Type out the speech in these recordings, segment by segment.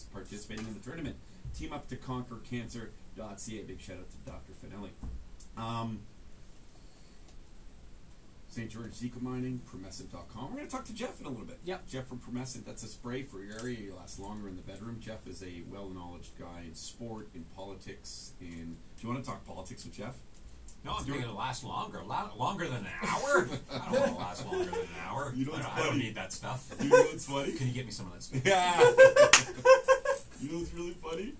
participating in the tournament. Team up to conquer cancer.ca. Big shout out to Dr. Finelli. St. George Zika Mining, Promescent.com. We're going to talk to Jeff in a little bit. Yep. Jeff from Promescent. That's a spray for your area. You last longer in the bedroom. Jeff is a well-knowledged guy in sport, in politics. Do you want to talk politics with Jeff? No, I'm thinking it'll last longer. Longer than an hour? I don't want to last longer than an hour. I don't need that stuff. You know what's funny? Can you get me some of that stuff? Yeah. You know what's really funny?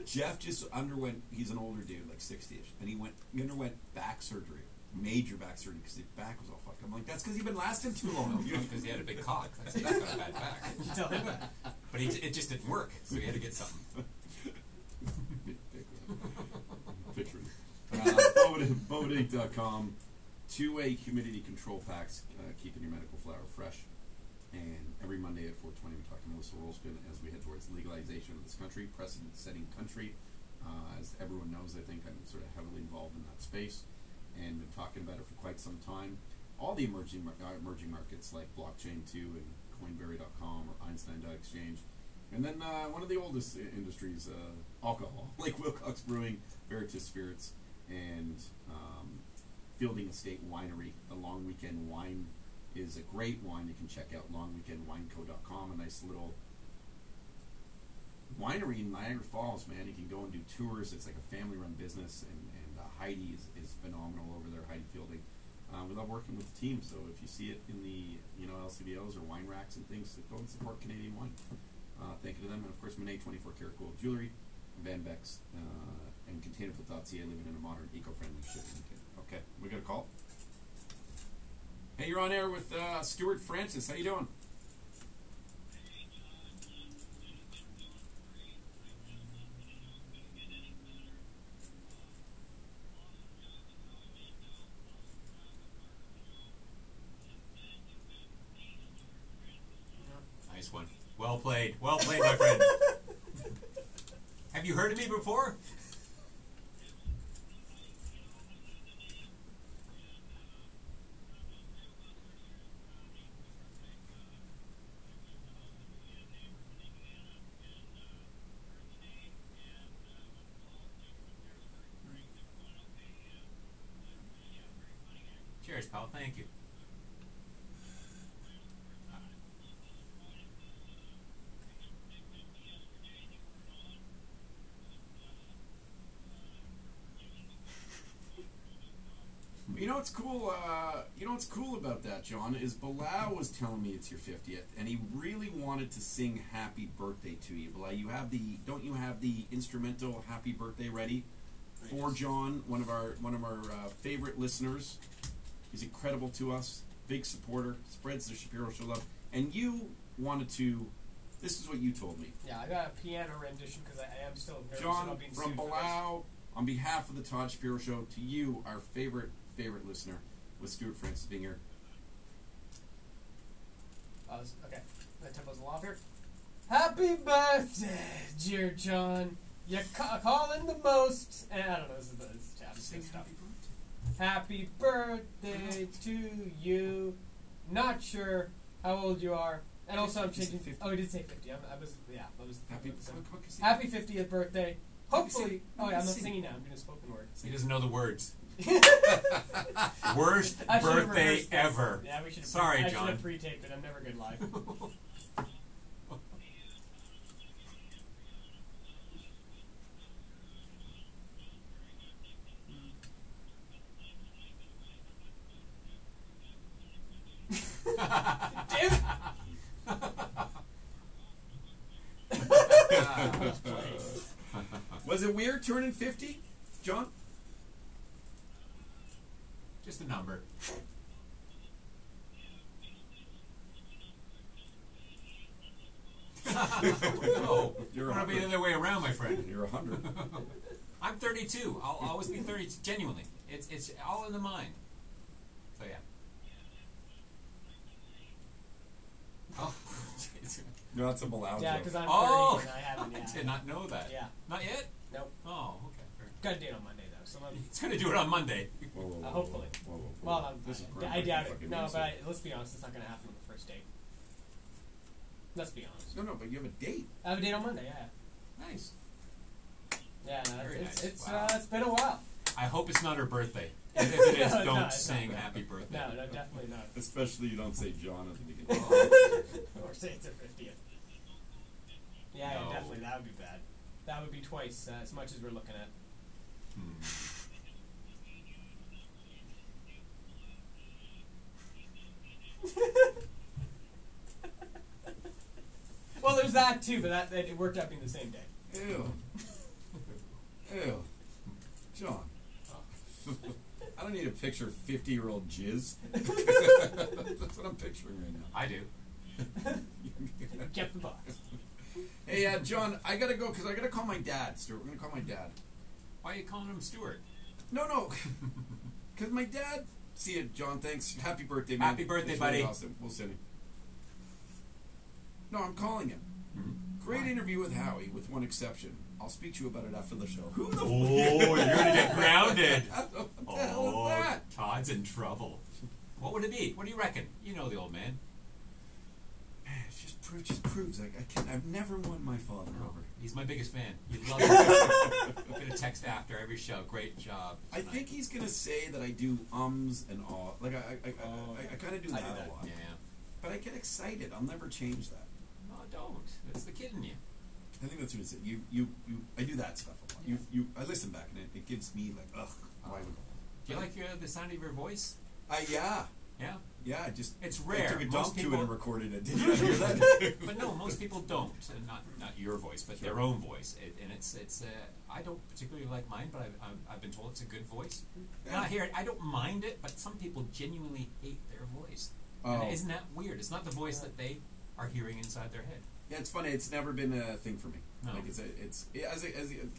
Jeff just underwent, he's an older dude, like 60-ish, and he underwent back surgery. Major back surgery because his back was all fucked. I'm like, that's because you've been lasting too long. Because he had a big cock. That's he's got a bad back. You tell him that. But it just didn't work, so he had to get something. Picture Boating.com. Two-way humidity control packs, keeping your medical flower fresh. And every Monday at 4:20, we talk to Melissa Rolston as we head towards legalization of this country, precedent-setting country. As everyone knows, I think I'm sort of heavily involved in that space. And been talking about it for quite some time. All the emerging markets like blockchain 2 and Coinberry.com or Einstein.exchange. And then one of the oldest industries, alcohol, like Wilcox Brewing, Veritas Spirits, and Fielding Estate Winery. The Long Weekend Wine is a great wine. You can check out longweekendwineco.com, a nice little winery in Niagara Falls, man. You can go and do tours. It's like a family-run business, and Heidi is phenomenal over there, Heidi Fielding. We love working with the team, so if you see it in the LCBOs or wine racks and things, go and support Canadian wine. Thank you to them, and of course, Monet 24 Karat Gold Jewelry, Van Beck's, and Containerful.ca, living in a modern, eco-friendly shipping. Okay, we got a call. Hey, you're on air with Stuart Francis. How you doing? Nice one. Well played, my friend. Have you heard of me before? Cheers, pal. Thank you. You know what's cool? You know what's cool about that, John, is Bilal was telling me it's your 50th, and he really wanted to sing "Happy Birthday" to you. Bilal, don't you have the instrumental "Happy Birthday" ready for John, one of our favorite listeners? He's incredible to us, big supporter, spreads the Shapiro Show love, and you wanted to. This is what you told me. Yeah, I got a piano rendition because I am still nervous John, about being from sued for Bilal, on behalf of the Todd Shapiro Show, to you, our favorite listener, with Stuart Francis being here. Okay, that tempo's a lot here. Happy birthday, dear John. You're calling the most. And I don't know, this is chapstick stuff. Happy birthday to you. Not sure how old you are. And also I'm changing 50. Oh, he did say 50. I was happy 50th birthday. Hopefully. Oh, yeah, I'm not singing now. I'm doing a spoken word. He doesn't know the words. Worst birthday ever. Yeah, we should. Sorry, I John. should have pre-taped it. I'm never good live. Damn it! Was it weird turning 50, John? Just a number. No, you're going to be the other way around, my friend. You're 100. I'm 32. I'll always be 30. Genuinely, it's all in the mind. So yeah. Oh, no, that's a Bilal Yeah, joke. because I'm 30 Oh, and I haven't. I did not know that. Yeah. Not yet? Nope. Oh, okay. Fair. Got a date on Monday though, so It's going to do it on Monday. Whoa, hopefully. Whoa. Well, This is I doubt it. fucking No, music. but let's be honest, it's not going to happen on the first date. Let's be honest. No, but you have a date. I have a date on Monday, yeah. Nice. Yeah, no, Very nice. it's Wow. it's been a while. I hope it's not her birthday. And if it is, No, don't it's sing not. happy birthday. No, definitely not. Especially you don't say John at the beginning. Or say it's her 50th. Yeah, No. definitely. That would be bad. That would be twice as much as we're looking at. Well, there's that too, but that it worked out being the same day. Ew. Ew. John. I don't need a picture of 50-year-old jizz. That's what I'm picturing right now. I do. Kept the box. Hey, John, I gotta go because I gotta call my dad, Stuart. We're gonna call my dad. Why are you calling him Stuart? No. Because my dad... See you, John. Thanks. Happy birthday, man. Happy birthday, It's really buddy. awesome. We'll send him. No, I'm calling him. Mm-hmm. Great interview with Howie, with one exception. I'll speak to you about it after the show. Who the Oh, you're gonna get grounded. What the hell is that? Todd's in trouble. What would it be? What do you reckon? You know the old man. Man, it just proves I've never won my father over. He's my biggest fan. He loves it. I'm gonna text after every show. Great job. I think he's gonna say that I do ums and ahs. Like I kind of do that a lot. Yeah. But I get excited. I'll never change that. No, don't. It's the kid in you. I think that's what it is. I do that stuff a lot. I listen back and it gives me like, ugh. Why would? Do you like the sound of your voice? Yeah. Yeah. I just It's rare. I took a Most dump to people- it and recorded it. Did you hear that? But no, most people don't. And not your voice, but their own voice. And it's I don't particularly like mine, but I've been told it's a good voice. Yeah. And I hear it. I don't mind it, but some people genuinely hate their voice. Oh. And isn't that weird? It's not the voice that they are hearing inside their head. Yeah, it's funny. It's never been a thing for me. No.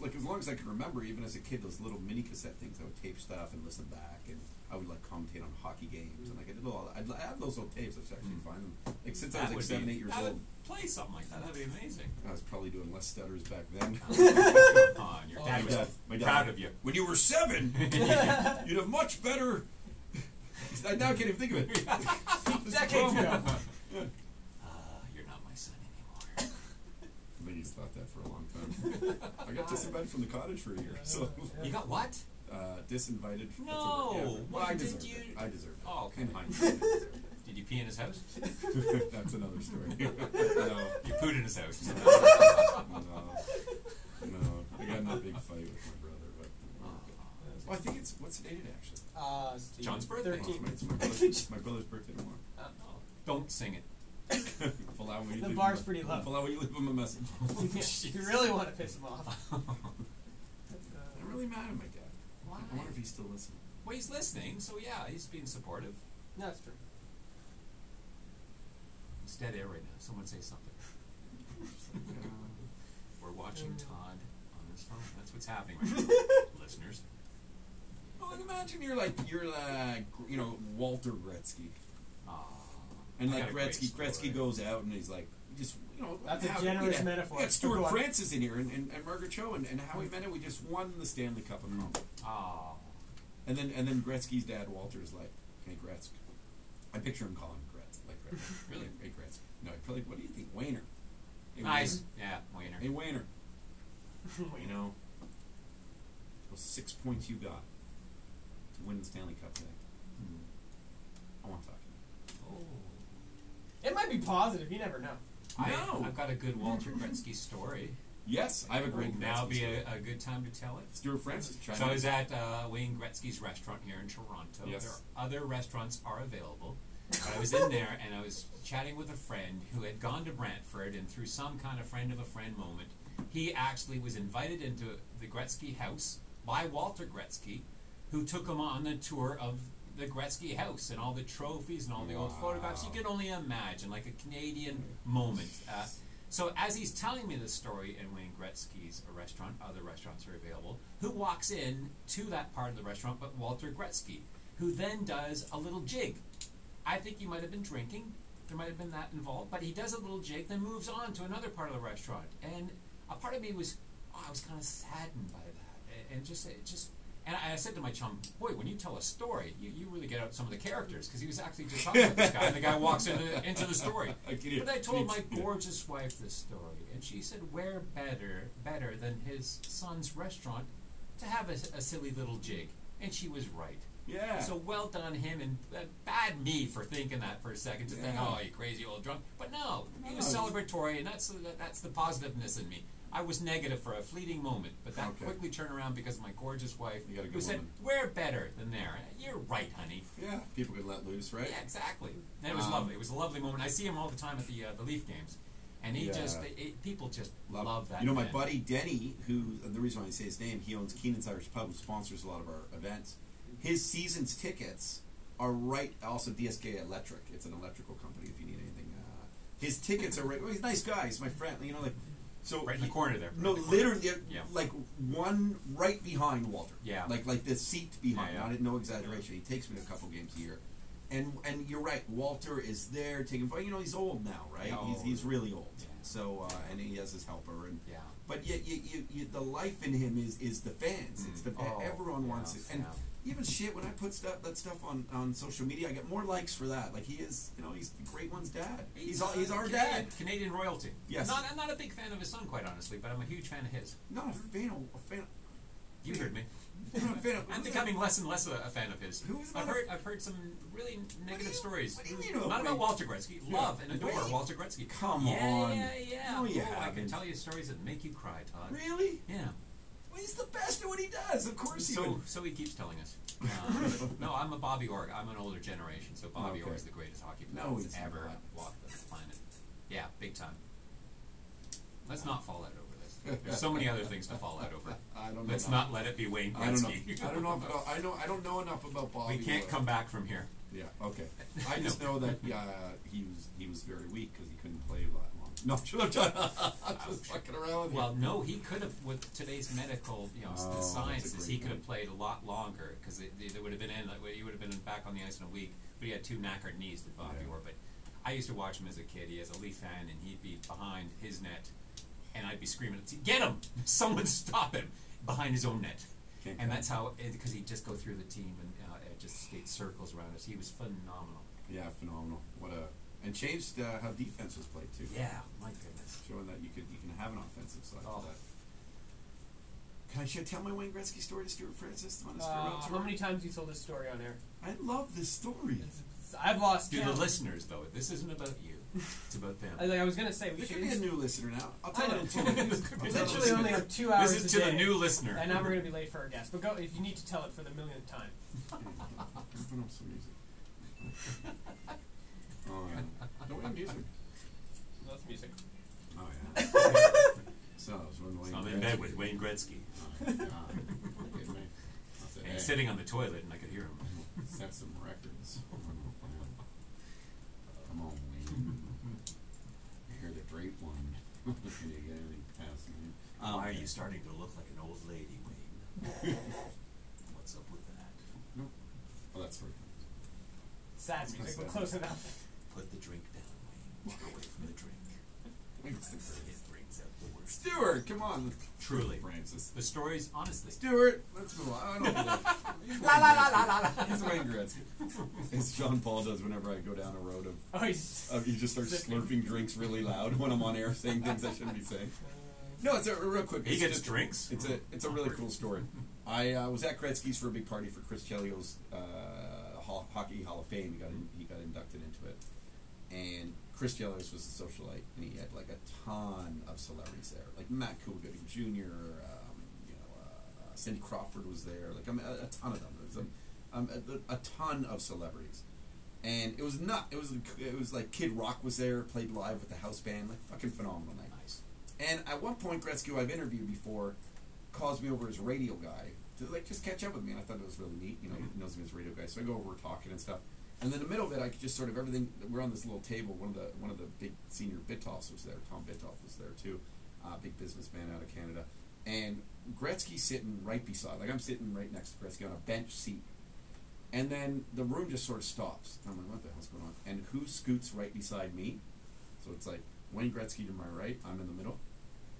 Like as long as I can remember, even as a kid, those little mini cassette things, I would tape stuff and listen back, and I would like commentate on hockey games, and like I did all that. I have those old tapes. I should actually find them. Like since I was like 7, 8 years old. Play something like that. That'd be amazing. I was probably doing less stutters back then. Come on, your dad was My dad. proud of you. When you were 7, you'd have much better. I now can't even think of it. Decades ago. You're not my son anymore. I think he's thought that for a long time. I got disinvited from the cottage for a year. So You got what? disinvited. That's No. a word. Yeah, What I did deserved you- it. I deserved it. Oh, okay. In hindsight, I deserved it. Did you pee in his house? That's another story. No. You pooed in his house. No. I got in a big fight with my brother, but well, I think it's what's the date actually? John's birthday. 13. It's my brother's birthday tomorrow. Don't sing it. Allow me to The leave bar's him pretty low. Allow me to leave him a message. You really want to piss him off. I'm really mad at my dad. Why? I wonder if he's still listening. Well, he's listening, so yeah, he's being supportive. No, that's true. It's dead air right now. Someone say something. We're watching Todd on his phone. That's what's happening right now, listeners. Well, imagine you're Walter Gretzky, and I like got a great Gretzky story. goes out and he's like, That's a how- generous we metaphor. got Stuart Go on. Francis in here and Margaret Cho and Howie Mena. We just won the Stanley Cup of Hockey. Oh. And then Gretzky's dad Walter's like, hey Gretzky. I picture him calling Gretz like Gretzky. Really? Hey Gretzky. No, probably. What do you think, Wayner? Hey, Nice. Wayner. Yeah, Wayner. Hey Wayner. You know, those 6 points you got to win the Stanley Cup today. I want to talk to you. Oh. It might be positive. You never know. No. I've got a good Walter Gretzky story. Yes, I have a great. Will now Gretzky be story. a good time to tell it. Stuart Francis. So I was at Wayne Gretzky's restaurant here in Toronto. Yes. There are other restaurants are available. But I was in there and I was chatting with a friend who had gone to Brantford, and through some kind of friend of a friend moment, he actually was invited into the Gretzky house by Walter Gretzky, who took him on the tour of the Gretzky house and all the trophies and all the old photographs. You can only imagine, like a Canadian moment. So as he's telling me this story in Wayne Gretzky's restaurant, other restaurants are available, who walks in to that part of the restaurant but Walter Gretzky, who then does a little jig. I think he might have been drinking. There might have been that involved. But he does a little jig, then moves on to another part of the restaurant. And a part of me was, I was kind of saddened by that. And just And I said to my chum, boy, when you tell a story, you really get out some of the characters, because he was actually just talking about this guy, and the guy walks into the story. But I told my gorgeous wife this story, and she said, where better than his son's restaurant to have a silly little jig? And she was right. Yeah. So well done him, and bad me for thinking that for a second, to think, oh, you crazy old drunk. But no, he was celebratory, and that's the positiveness in me. I was negative for a fleeting moment, but that quickly turned around because of my gorgeous wife, who said, we're better than there. You're right, honey. Yeah, people could let loose, right? Yeah, exactly. And it was lovely. It was a lovely moment. I see him all the time at the Leaf games, and he people just love that. You know, my buddy Denny, who, the reason why I say his name, he owns Keenan's Irish Pub, who sponsors a lot of our events. His season's tickets are also DSK Electric. It's an electrical company if you need anything. His tickets are right. Well, he's a nice guy. He's my friend. You know, like. So right in the corner there. No, literally, like one right behind Walter. Yeah. Like the seat behind. Yeah. No exaggeration. He takes me to a couple games a year, and you're right. Walter is there taking. You know, he's old now, right? Oh, he's really old. Yeah. So and he has his helper, and yeah. But yet, you the life in him is the fans. It's the everyone wants it, and even shit when I put that stuff on social media, I get more likes for that. Like he is, you know, he's the great one's dad. He's our dad. Canadian royalty. Yes. I'm not a big fan of his son, quite honestly, but I'm a huge fan of his. Not a fan of. You heard me. I'm becoming less and less a fan of his. I've heard some really negative stories. What do you mean? Not about Walter Gretzky. Love and adore Walter Gretzky. Come on. Yeah. No, you I haven't. can tell you stories that make you cry, Todd. Really? Yeah. Well, he's the best at what he does. Of course he would. So he keeps telling us. No, I'm a Bobby Orr. I'm an older generation, so Bobby Orr is the greatest hockey player that's ever walked the planet. Yeah, big time. Let's not fall out over this. There's so many other things to fall out over. Let's not let it be Wayne Gretzky. I don't know enough about Bobby. We can't come back from here. Yeah. Okay. I just know that he was very weak because he couldn't play a lot long. No, I'm just fucking around with you. Well, no, he could have, with today's medical, the sciences, he could have played a lot longer because they would have been he would have been back on the ice in a week. But he had two knackered knees, did Bobby Orr. But I used to watch him as a kid. He was a Leaf fan, and he'd be behind his net, and I'd be screaming, "Get him! Someone stop him!" behind his own net. And that's how, because he'd just go through the team and just skate circles around us. He was phenomenal. Yeah, phenomenal. And changed how defense was played too. Yeah, my goodness. Showing that you can have an offensive side to that. Should I tell my Wayne Gretzky story to Stuart Francis on his farewell tour? How many times you told this story on air? I love this story. I've lost count. To the listeners, though, this isn't about you. It's about them. I was going to say, we should be a new listener now. I'll tell I know. you in 2 minutes. Literally only have 2 hours This is a to day, the new listener. and now we're going to be late for our guest. But go if you need to tell it for the millionth time. Put up some music. Oh, yeah. No, we have music. That's music. Oh, yeah. So, I'm in bed with Wayne Gretzky. And he's sitting on the toilet, and I could hear him. Set some records. Come on, Wayne. You hear the drape one. Can you get anything past me? Why are you starting to look like an old lady, Wayne? What's up with that? No. Oh, that's right. Sad music, but close enough. Put the drink down, Wayne. Walk away from the drink. It brings out the worst. Stuart, come on. Truly, Francis. The stories, honestly. Stuart, let's move on. I don't know. La la la la la la. He's Wayne Gretzky. As John Paul does whenever I go down a road of. He just starts slurping drinks really loud when I'm on air saying things I shouldn't be saying. No, it's a real quick. He gets drinks. It's a really cool story. I was at Gretzky's for a big party for Chris Chelios' Hockey Hall of Fame. He got inducted into it, and Chris Chelios was a socialite, and he had like a ton of celebrities there, like Matt Coolgooding Jr. Cindy Crawford was there, like a ton of them. There was a ton of celebrities, and it was it was like Kid Rock was there, played live with the house band, like fucking phenomenal night. Nice. And at one point, Gretzky, who I've interviewed before, calls me over as radio guy to like just catch up with me, and I thought it was really neat. You know, he knows me as radio guy, so I go over, we're talking and stuff. And then in the middle of it, I could just sort of everything. We're on this little table. One of the big senior Bitoffs was there. Tom Bitoff was there too, big businessman out of Canada. And Gretzky's sitting right beside, like I'm sitting right next to Gretzky on a bench seat. And then the room just sort of stops. I'm like, what the hell's going on? And who scoots right beside me? So it's like Wayne Gretzky to my right. I'm in the middle.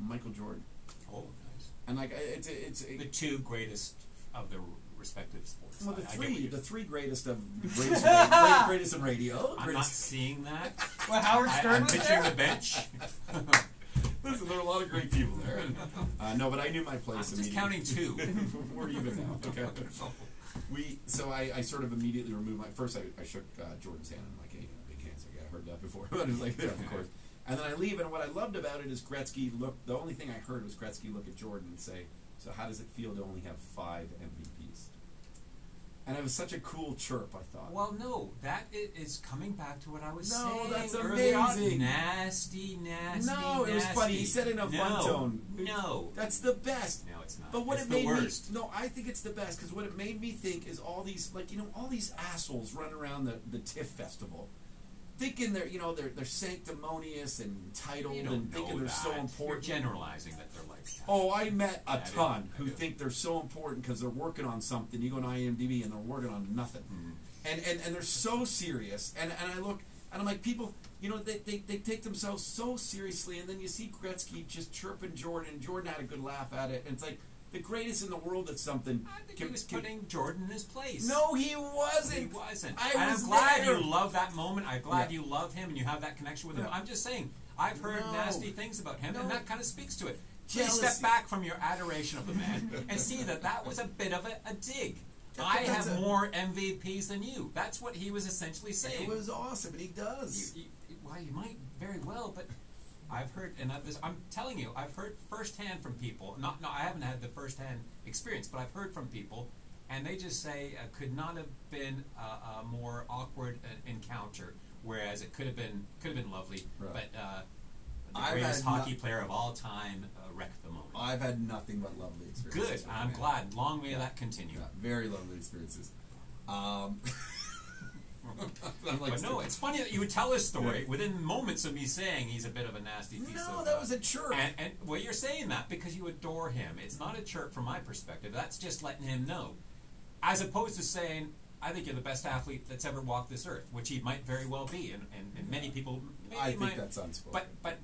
Michael Jordan. Oh, nice. And like it's the two greatest of the respective sports. Well, I get what the three greatest of greatest in radio. I'm not seeing that. Well, Howard Stern I'm was picturing there? the bench. Listen, there are a lot of great people there. And, no, but I knew my place. I'm just counting two. We're even now. Okay. So I sort of immediately removed first I shook Jordan's hand. I'm like, hey, big hands. Like, I heard that before. I was like, yeah, of course. And then I leave, and what I loved about it is Gretzky the only thing I heard was Gretzky look at Jordan and say, so how does it feel to only have 5 MVPs? And it was such a cool chirp, I thought. Well, no, that is coming back to what I was saying. No, that's earlier on. amazing. Nasty. No, it was funny. He said it in a fun tone. No. That's the best. No, it's not. But what it's it made the worst. me... No, I think it's the best, because what it made me think is all these, all these assholes run around the TIFF festival, thinking they're sanctimonious and entitled and thinking they're so important. You're generalizing that they're like that. Oh, I met a ton who think they're so important because they're working on something. You go on IMDb and they're working on nothing. Mm-hmm. And they're so serious. And I look, and I'm like, people, they take themselves so seriously, and then you see Gretzky just chirping Jordan, and Jordan had a good laugh at it, and it's like, the greatest in the world at something. I think he was putting Jordan in his place. No, he wasn't. He wasn't. I'm glad there. you love that moment. I'm glad you love him and you have that connection with him. I'm just saying, I've heard nasty things about him, and that kind of speaks to it. Please step back from your adoration of the man and see that was a bit of a dig. I have more MVPs than you. That's what he was essentially saying. It was awesome, and he does. You might very well, but I've heard, and I'm telling you, I've heard firsthand from people. I haven't had the firsthand experience, but I've heard from people, and they just say could not have been a more awkward encounter. Whereas it could have been lovely, right. But the greatest hockey player of all time wrecked the moment. I've had nothing but lovely experiences. Good, I'm glad. Long may that continue. Yeah, very lovely experiences. But no, it's funny that you would tell this story within moments of me saying he's a bit of a nasty piece of... No, that was a chirp. And well, you're saying that because you adore him. It's not a chirp from my perspective. That's just letting him know. As opposed to saying, I think you're the best athlete that's ever walked this earth, which he might very well be, and many people... I think that's unspoken. But